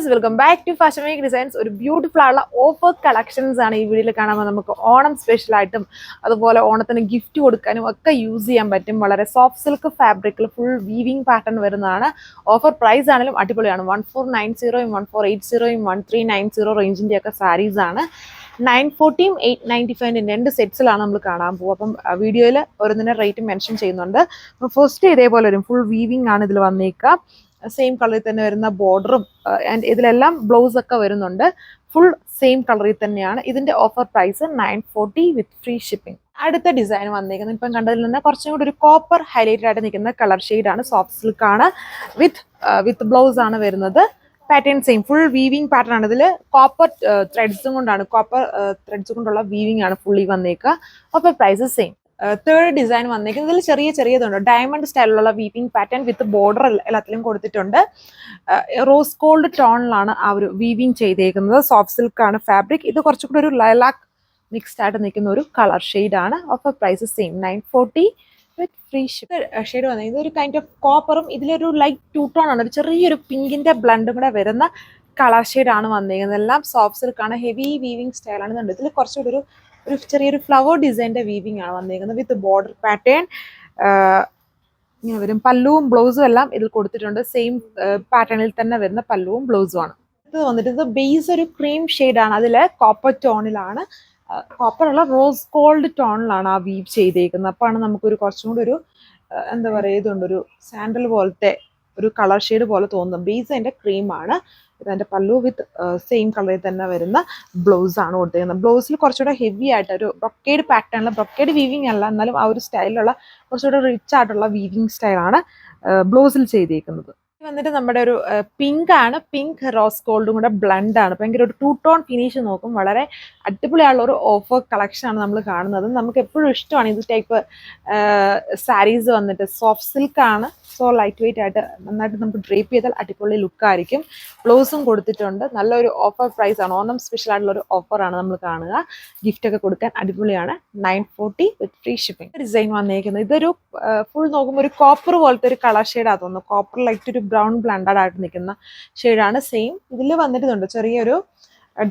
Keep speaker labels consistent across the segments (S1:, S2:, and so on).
S1: Viewers welcome back to fashion make designs. ഒരു beautiful ആയുള്ള offer collections ആണ് ഈ വീഡിയോയിൽ കാണുമ്പോൾ നമുക്ക് ഓണം സ്പെഷ്യലായിട്ടും അതുപോലെ ഓണത്തിന് ഗിഫ്റ്റ് കൊടുക്കാനും ഒക്കെ യൂസ് ചെയ്യാൻ പറ്റും. വളരെ സോഫ്റ്റ് സിൽക്ക് ഫാബ്രിക്കിൽ ഫുൾ വീവിംഗ് പാറ്റേൺ വരുന്നതാണ്. ഓഫർ പ്രൈസ് ആണെങ്കിലും അടിപൊളിയാണ്. 1490 1480 1390 റേഞ്ചിൻ്റെ ഒക്കെ സാരീസ് ആണ്. 940 895 രണ്ട് സെറ്റ്സിലാണ് നമ്മൾ കാണാൻ പോകും. അപ്പം വീഡിയോയിൽ ഓരോന്നിൻ്റെ റേറ്റ് മെൻഷൻ ചെയ്യുന്നുണ്ട്. അപ്പം ഫസ്റ്റ് ഇതേപോലെ വരും, ഫുൾ വീവിംഗ് ആണ് ഇതിൽ വന്നേക്കുക. സെയിം കളറിൽ തന്നെ വരുന്ന ബോർഡറും ആൻഡ് ഇതിലെല്ലാം ബ്ലൗസ് ഒക്കെ വരുന്നുണ്ട്. ഫുൾ സെയിം കളറിൽ തന്നെയാണ്. ഇതിന്റെ offer price 940 with free shipping. അടുത്ത ഡിസൈൻ വന്നിരിക്കുന്നത് ഇപ്പം കണ്ടതിൽ നിന്ന് കുറച്ചും കൂടി ഒരു കോപ്പർ ഹൈലൈറ്റഡ് ആയിട്ട് നിൽക്കുന്ന കളർ ഷെയ്ഡാണ്. സോഫ്റ്റ് സിൽക്ക് ആണ്. വിത്ത് ബ്ലൗസ് ആണ് വരുന്നത്. Pattern same full weaving pattern ആണ്. ഇതിൽ കോപ്പർ ത്രെഡ്സും കൊണ്ടുള്ള വീവിംഗ് ആണ് ഫുള്ളി വന്നേക്കുക. Offer price same. Third design വന്നേക്കുന്നത് ഇതിൽ ചെറിയതുണ്ട്. ഡയമണ്ട് സ്റ്റൈലിലുള്ള വീവിംഗ് പാറ്റേൺ വിത്ത് ബോർഡർ എല്ലാത്തിലും കൊടുത്തിട്ടുണ്ട്. റോസ് ഗോൾഡ് ടോണിലാണ് ആ ഒരു വീവിംഗ് ചെയ്തേക്കുന്നത്. സോഫ്റ്റ് സിൽക്ക് ആണ് ഫാബ്രിക്. ഇത് കുറച്ചുകൂടി ഒരു ലൈലാക്ക് മിക്സ്ഡ് ആയിട്ട് നിൽക്കുന്ന ഒരു കളർ ഷെയ്ഡാണ്. Offer price same 940 with free ship. Shade വന്നത് ഇതൊരു കൈൻഡ് ഓഫ് കോപ്പറും ഇതിലൊരു ലൈറ്റ് ടൂ ടോൺ ആണ്. ഒരു ചെറിയൊരു പിങ്കിന്റെ ബ്ലണ്ടും കൂടെ വരുന്ന കളർ ഷെയ്ഡാണ് വന്നിരിക്കുന്നത്. എല്ലാം സോഫ്റ്റ് സിൽക്ക് ആണ്. ഹെവി വീവിംഗ് സ്റ്റൈലാണ്. ഇതിൽ കുറച്ചുകൂടി ഒരു ചെറിയൊരു ഫ്ലവർ ഡിസൈൻ്റെ വീവിംഗ് ആണ് വന്നിരിക്കുന്നത്. വിത്ത് ബോർഡർ പാറ്റേൺ ഇങ്ങനെ വരും. പല്ലുവും ബ്ലൗസും എല്ലാം ഇതിൽ കൊടുത്തിട്ടുണ്ട്. സെയിം പാറ്റേണിൽ തന്നെ വരുന്ന പല്ലുവും ബ്ലൗസും ആണ്. ഇത് വന്നിട്ട് ഇത് ബേസ് ഒരു ക്രീം ഷെയ്ഡാണ്. അതിൽ കോപ്പർ ടോണിലാണ്, കോപ്പറുള്ള റോസ് ഗോൾഡ് ടോണിലാണ് ആ വീവ് ചെയ്തേക്കുന്നത്. അപ്പോഴാണ് നമുക്കൊരു കുറച്ചും കൂടി ഒരു എന്താ പറയുക, ഇതുണ്ട് ഒരു സാൻഡൽ പോലത്തെ ഒരു കളർ ഷെയ്ഡ് പോലെ തോന്നുന്നത്. ബേസ് അതിൻ്റെ ക്രീമാണ്. ഇതിൻ്റെ പല്ലു വിത്ത് സെയിം കളറിൽ തന്നെ വരുന്ന ബ്ലൗസ് ആണ് കൊടുത്തിരിക്കുന്നത്. ബ്ലൗസിൽ കുറച്ചുകൂടെ ഹെവി ആയിട്ട് ഒരു ബ്രൊക്കേഡ് പാറ്റേണിൽ, ബ്രൊക്കേഡ് വീവിംഗ് അല്ല എന്നാലും ആ ഒരു സ്റ്റൈലിലുള്ള കുറച്ചുകൂടെ റിച്ച് ആയിട്ടുള്ള വീവിംഗ് സ്റ്റൈലാണ് ബ്ലൗസിൽ ചെയ്തിരിക്കുന്നത്. വന്നിട്ട് നമ്മുടെ ഒരു പിങ്ക് ആണ്. പിങ്ക് റോസ് ഗോൾഡും കൂടെ ബ്ലണ്ട് ആണ്. ഭയങ്കര ഒരു ടൂ ടോൺ ഫിനിഷ് നോക്കും. വളരെ അടിപൊളിയുള്ള ഒരു ഓഫർ കളക്ഷൻ ആണ് നമ്മൾ കാണുന്നത്. നമുക്ക് എപ്പോഴും ഇഷ്ടമാണ് ഇത് ടൈപ്പ് സാരീസ്. വന്നിട്ട് സോഫ്റ്റ് സിൽക്ക് ആണ്. സോ ലൈറ്റ് വെയിറ്റ് ആയിട്ട് നന്നായിട്ട് നമുക്ക് ഡ്രേപ്പ് ചെയ്താൽ അടിപൊളി ലുക്കായിരിക്കും. ബ്ലൗസും കൊടുത്തിട്ടുണ്ട്. നല്ലൊരു ഓഫർ പ്രൈസ് ആണ്. ഓണം സ്പെഷ്യൽ ആയിട്ടുള്ള ഒരു ഓഫറാണ് നമ്മൾ കാണുക. ഗിഫ്റ്റ് ഒക്കെ കൊടുക്കാൻ അടിപൊളിയാണ്. 940 വിത്ത് ഫ്രീ ഷിപ്പിംഗ്. ഡിസൈൻ വന്നേക്കുന്നത് ഇതൊരു ഫുൾ നോക്കുമ്പോൾ ഒരു കോപ്പർ പോലത്തെ ഒരു കളർ ഷെയ്ഡാണ് തോന്നുന്നു. കോപ്പർ ലൈറ്റ് ഒരു ബ്രൗൺ ബ്ലണ്ടഡ് ആയിട്ട് നിൽക്കുന്ന ഷെയ്ഡാണ്. സെയിം ഇതിൽ വന്നിട്ടുണ്ട് ചെറിയൊരു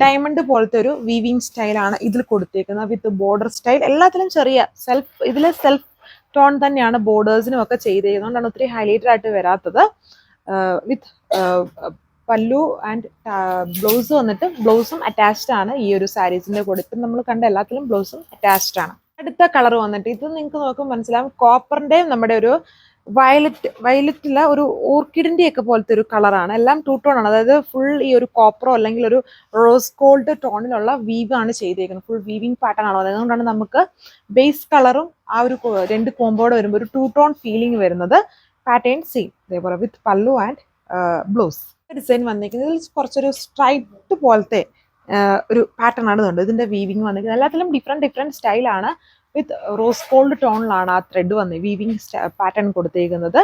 S1: ഡയമണ്ട് പോലത്തെ ഒരു വീവിംഗ് സ്റ്റൈലാണ് ഇതിൽ കൊടുത്തേക്കുന്നത്. വിത്ത് ബോർഡർ സ്റ്റൈൽ എല്ലാത്തിലും ചെറിയ സെൽഫ് ടോൺ തന്നെയാണ് ബോർഡേഴ്സിനും ഒക്കെ ചെയ്തേക്കുന്നതുകൊണ്ടാണ് ഒത്തിരി ഹൈലൈറ്റഡ് ആയിട്ട് വരാത്തത്. വിത്ത് പല്ലു ആൻഡ് ബ്ലൗസ് വന്നിട്ട് ബ്ലൗസും അറ്റാച്ച്ഡ് ആണ് ഈ ഒരു സാരീസിന്റെ കൂടെ. ഇപ്പം നമ്മൾ കണ്ട എല്ലാത്തിലും ബ്ലൗസും അറ്റാച്ച്ഡ് ആണ്. അടുത്ത കളർ വന്നിട്ട് ഇത് നിങ്ങൾക്ക് നോക്കുമ്പോൾ മനസ്സിലാവും കോപ്പറിന്റെയും നമ്മുടെ ഒരു വയലറ്റില്ല ഒരു ഓർക്കിഡിന്റെ ഒക്കെ പോലത്തെ ഒരു കളറാണ്. എല്ലാം ടൂ ടോൺ ആണ്. അതായത് ഫുൾ ഈ ഒരു കോപ്പറോ അല്ലെങ്കിൽ ഒരു റോസ് ഗോൾഡ് ടോണിലുള്ള വീവ് ആണ് ചെയ്തേക്കുന്നത്. ഫുൾ വീവിംഗ് പാറ്റേൺ ആണ്. അതുകൊണ്ടാണ് നമുക്ക് ബേസ് കളറും ആ ഒരു രണ്ട് കോമ്പോടെ വരുമ്പോൾ ഒരു ടൂ ടോൺ ഫീലിംഗ് വരുന്നത്. പാറ്റേൺ സെയിം ഇതേപോലെ വിത്ത് പല്ലു ആൻഡ് ബ്ലൗസ്. ഡിസൈൻ വന്നിരിക്കുന്നത് ഇതിൽ കുറച്ചൊരു സ്ട്രൈറ്റ് പോലത്തെ ഒരു പാറ്റേൺ ആണ് ഇതുണ്ട്. ഇതിന്റെ വീവിംഗ് വന്നിരിക്കുന്നത് എല്ലാത്തിലും ഡിഫറെന്റ് സ്റ്റൈലാണ്. വിത്ത് റോസ് ഗോൾഡ് ടോണിലാണ് ആ ത്രെഡ് വന്ന് വീവിംഗ് പാറ്റേൺ കൊടുത്തേക്കുന്നത്.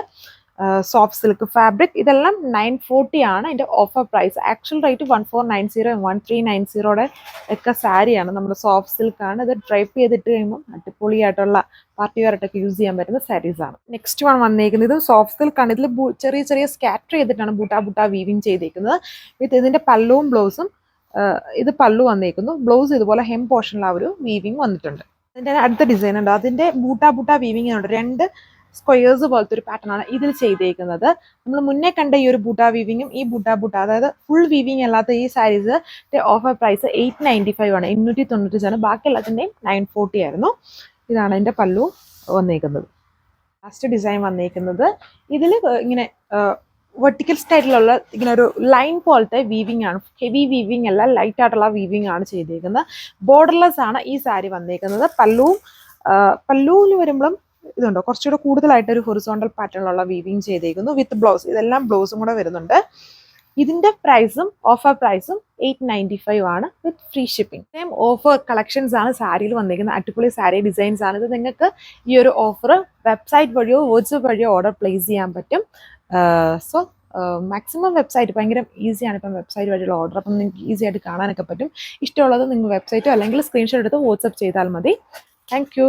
S1: Soft silk fabric. ഇതെല്ലാം 940 ആണ് ഇതിന്റെ ഓഫർ പ്രൈസ്. ആക്ച്വൽ റേറ്റ് 1490 1390 ഒക്കെ സാരിയാണ്. നമ്മുടെ സോഫ്റ്റ് സിൽക്ക് ആണ്. ഇത് ഡ്രൈപ്പ് ചെയ്തിട്ട് കഴിയുമ്പോൾ അടിപൊളിയായിട്ടുള്ള പാർട്ടി വെയർ ആയിട്ടൊക്കെ യൂസ് ചെയ്യാൻ പറ്റുന്ന സാരീസ് ആണ്. നെക്സ്റ്റ് വൺ വന്നേക്കുന്നത് ഇത് സോഫ്റ്റ് സിൽക്ക് ആണ്. ഇതിൽ ചെറിയ സ്കാറ്റർ ചെയ്തിട്ടാണ് ബൂട്ടാ വീവിംഗ് ചെയ്തേക്കുന്നത്. വിത്ത് ഇതിന്റെ പല്ലുവും ബ്ലൗസും. ഇത് പല്ലു വന്നേക്കുന്നു. ബ്ലൗസ് ഇതുപോലെ ഹെം പോർഷനിൽ ആ ഒരു വീവിംഗ് വന്നിട്ടുണ്ട്. അതിൻ്റെ അടുത്ത ഡിസൈൻ ഉണ്ട്. അതിന്റെ ബൂട്ടാ വീവിംഗ് ഉണ്ട്. രണ്ട് സ്ക്വയേഴ്സ് പോലത്തെ ഒരു പാറ്റേൺ ആണ് ഇതിൽ ചെയ്തേക്കുന്നത്. നമ്മൾ മുന്നേ കണ്ട ഈ ഒരു ബൂട്ടാ വീവിങ്ങും ഈ ബൂട്ടാ അതായത് ഫുൾ വീവിംഗ് അല്ലാത്ത ഈ സാരീസ് ഓഫർ പ്രൈസ് 895 ആണ്. 895 ആണ്. ബാക്കി എല്ലാത്തിൻ്റെയും 940 ആയിരുന്നു. ഇതാണ് അതിന്റെ പല്ലു വന്നേക്കുന്നത്. ലാസ്റ്റ് ഡിസൈൻ വന്നേക്കുന്നത് ഇതിൽ ഇങ്ങനെ വെർട്ടിക്കൽ സ്റ്റൈലിലുള്ള ഇങ്ങനെ ഒരു ലൈൻ പോലത്തെ വീവിംഗ് ആണ്. ഹെവി വീവിംഗ് അല്ല, ലൈറ്റ് ആയിട്ടുള്ള വീവിംഗ് ആണ് ചെയ്തേക്കുന്നത്. ബോർഡർലെസ് ആണ് ഈ സാരി വന്നേക്കുന്നത്. പല്ലുവിൽ വരുമ്പോഴും ഇതുണ്ടോ കുറച്ചുകൂടെ കൂടുതലായിട്ട് ഒരു ഹൊറിസോണ്ടൽ പാറ്റേണിലുള്ള വീവിംഗ് ചെയ്തേക്കുന്നു. With blouse. ഇതെല്ലാം ബ്ലൗസും കൂടെ വരുന്നുണ്ട്. ഇതിന്റെ പ്രൈസും ഓഫർ പ്രൈസും 895 ആണ് വിത്ത് free shipping. Same offer collections ആണ് സാരിയിൽ വന്നിരിക്കുന്നത്. അടിപൊളി സാരി ഡിസൈൻസ് ആണ്. ഇത് നിങ്ങൾക്ക് ഈ ഒരു ഓഫർ വെബ്സൈറ്റ് വഴിയോ വാട്സ്ആപ്പ് വഴിയോ ഓർഡർ പ്ലേസ് ചെയ്യാൻ പറ്റും. സോ മാക്സിമം വെബ്സൈറ്റ് ഭയങ്കര ഈസിയാണ് ഇപ്പം വെബ്സൈറ്റ് വഴിയുള്ള ഓർഡർ. അപ്പം നിങ്ങൾക്ക് ഈസി ആയിട്ട് കാണാനൊക്കെ പറ്റും. ഇഷ്ടമുള്ളത് നിങ്ങൾ വെബ്സൈറ്റോ അല്ലെങ്കിൽ സ്ക്രീൻഷോട്ട് എടുത്ത് വാട്സ്ആപ്പ് ചെയ്താൽ മതി. Thank you.